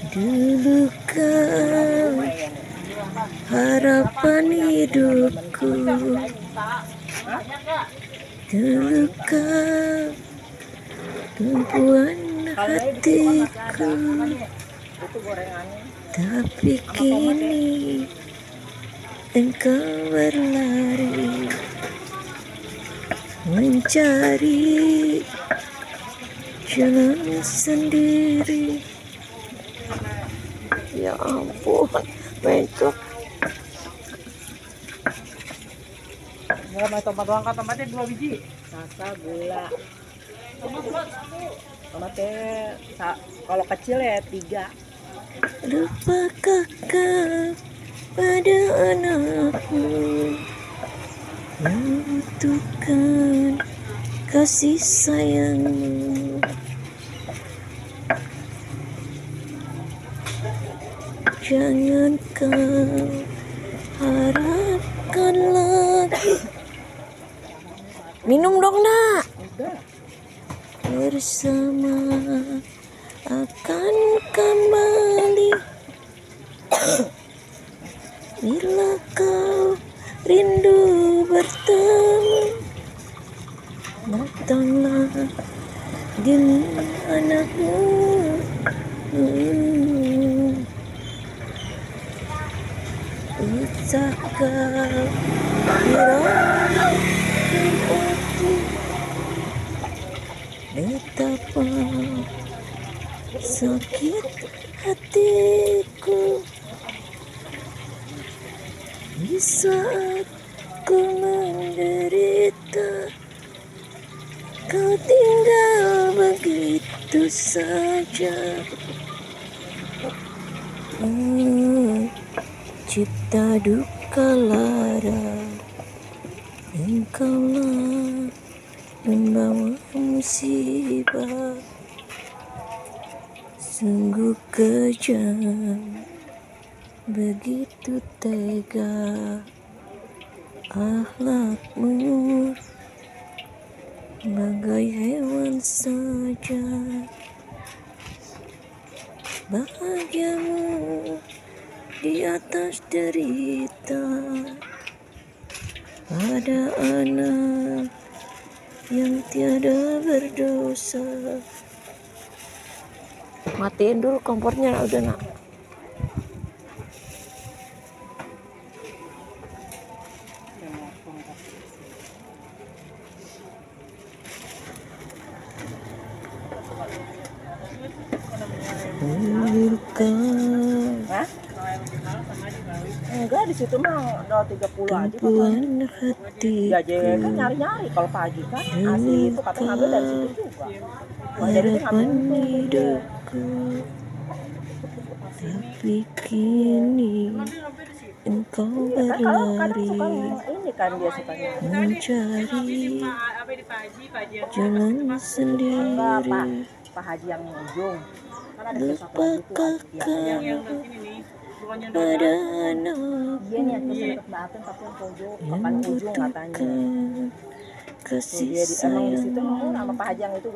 Dulu kau harapan hidupku, dulu kau tumpuan hatiku, tapi kini engkau berlari mencari jalan sendiri. Ya ampun, mencok. Nggak mau tomat doang, tomatnya 2 biji. Rasa gula. Tomatnya kalau kecil ya 3. Lupakah kau pada anakmu, membutuhkan kasih sayangmu. Jangan kau harapkan lagi. Minum dong, nak. Bersama akan kembali. Bila kau rindu bertemu, datanglah dengan anakmu. Bisa kau hiraukan aku, betapa sakit hatiku di saat ku menderita. Kau tinggal begitu saja. Cipta duka lara, engkaulah membawa musibah. Sungguh kejam, begitu tega akhlakmu, bagai hewan saja. Bahagiamu di atas derita, ada anak yang tiada berdosa. Matiin dulu kompornya, udah nak. Enggak, di situ mah udah 30 aja. Tumpuan hati. Ya jadi kan nyari-nyari kalau pagi kan asli itu katanya ngambil dari situ juga. Harapan hidupku, tapi kini engkau berlari ini kan dia sukanya mencari jalan sendiri. Pak Haji yang ujung. Lupakah kau pada anak Iya nih aku sempat datang tapi yang pojok papan ujung katanya. kasih Dia emang di situ sayang. sama Pak Haji yang itu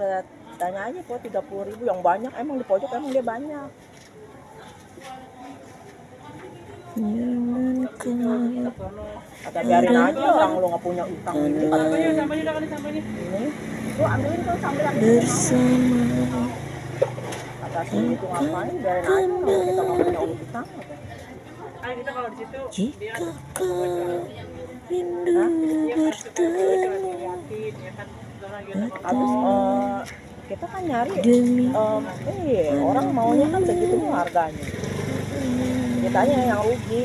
tanya aja kok 30.000 yang banyak, emang di pojok emang dia banyak. Jangan kau Kata biarin aja, orang lu nggak punya utang ini. Ini lu ambilin tuh sambil bersama kata si itu ngapain, biarin aja orang kita nggak punya utang. jika kau rindu bertemu. Habis kita kan nyari Demi orang maunya kan segitu harganya. Kitanya yang rugi.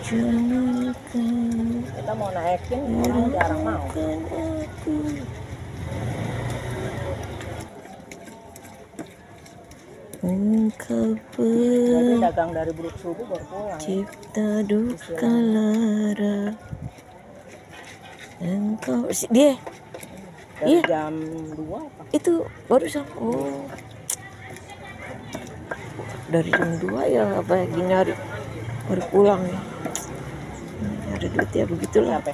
Jangan kau Kita mau naikin orang jarang mau. aku. Engkau Jadi dagang dari buruk subuh baru pulang. pencipta duka lara. Engkau dia Dari iya jam 2 apa? itu baru sampai. Oh, dari jam 2 ya, apa lagi nyari baru pulang nih. Ada duit ya begitulah. Siapa?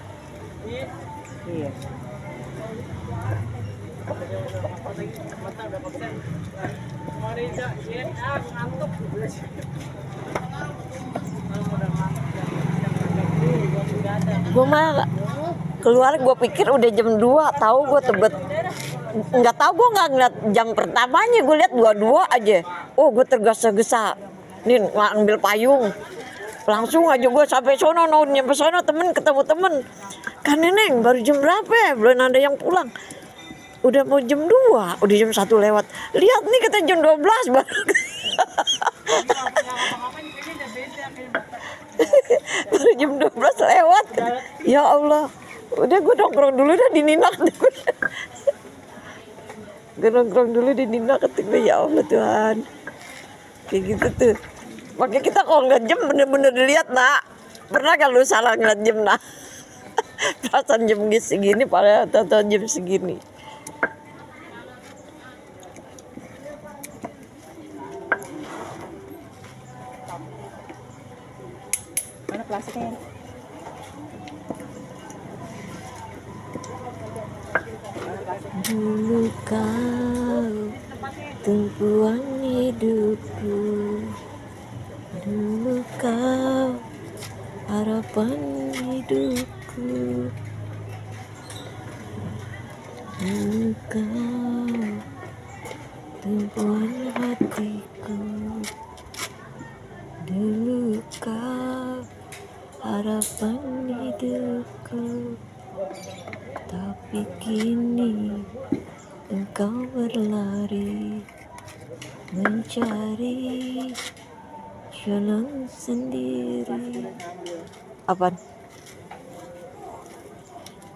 Iya. Gue mah keluar, gue pikir udah jam 2, tahu gue tebet. Nggak tahu, gue nggak ngeliat jam pertamanya, gue lihat 22 aja. Oh, gue tergesa-gesa nih ngambil payung, langsung aja gue sampai sono. Nyampe sono ketemu temen kan, Neneng baru jam berapa ya, belum ada yang pulang, udah mau jam 2, udah jam 1 lewat. Lihat nih, kita jam 12 baru. Baru jam 12 lewat. Ya Allah, udah gue nongkrong dulu dah di Nina. Gue nongkrong dulu di Nina, ketika ya Allah Tuhan, kayak gitu tuh. Makanya kita kalau ngeliat jam bener-bener dilihat, nak. Pernah gak lu salah ngeliat jam, nak? Perasaan jam segini pada atau jam segini. Mana plastiknya? Dulu kau tumpuan hidupku, dulu kau harapan hidupku, dulu kau tumpuan hatiku, dulu kau harapan hidupku. Tapi kini engkau berlari mencari jalan sendiri. Apaan?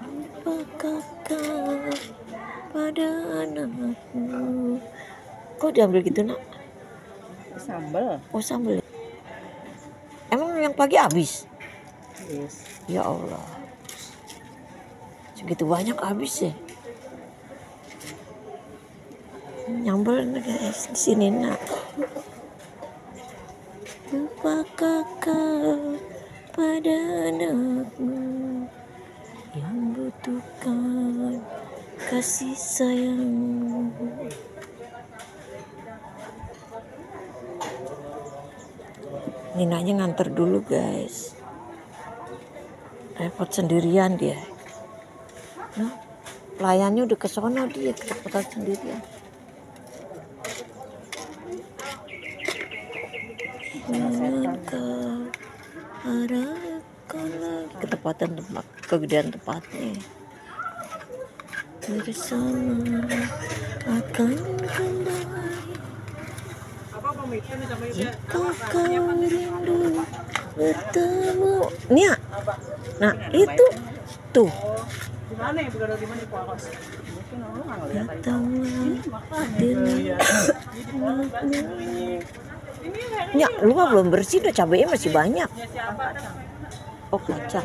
Apakah kau pada anakmu? Kok diambil gitu, nak? Sambal. Oh, sambal. Emang yang pagi habis? Yes. Ya Allah, segitu banyak habis ya. Nyambel guys di sini, nak. Apakah kau pada anakmu yang butuhkan kasih sayang? Ninanya nganter dulu guys, repot sendirian dia. Nah, pelayannya udah kesono, dia kerepotan sendirian. Kau harapkan lagi ketepatan tempat, kegedean tempatnya. Bersama akan kembali. Jika kau rindu bertemu. Nia, nah itu tuh. Ya, lu mah belum bersih, udah cabenya masih banyak. Oh, kacang.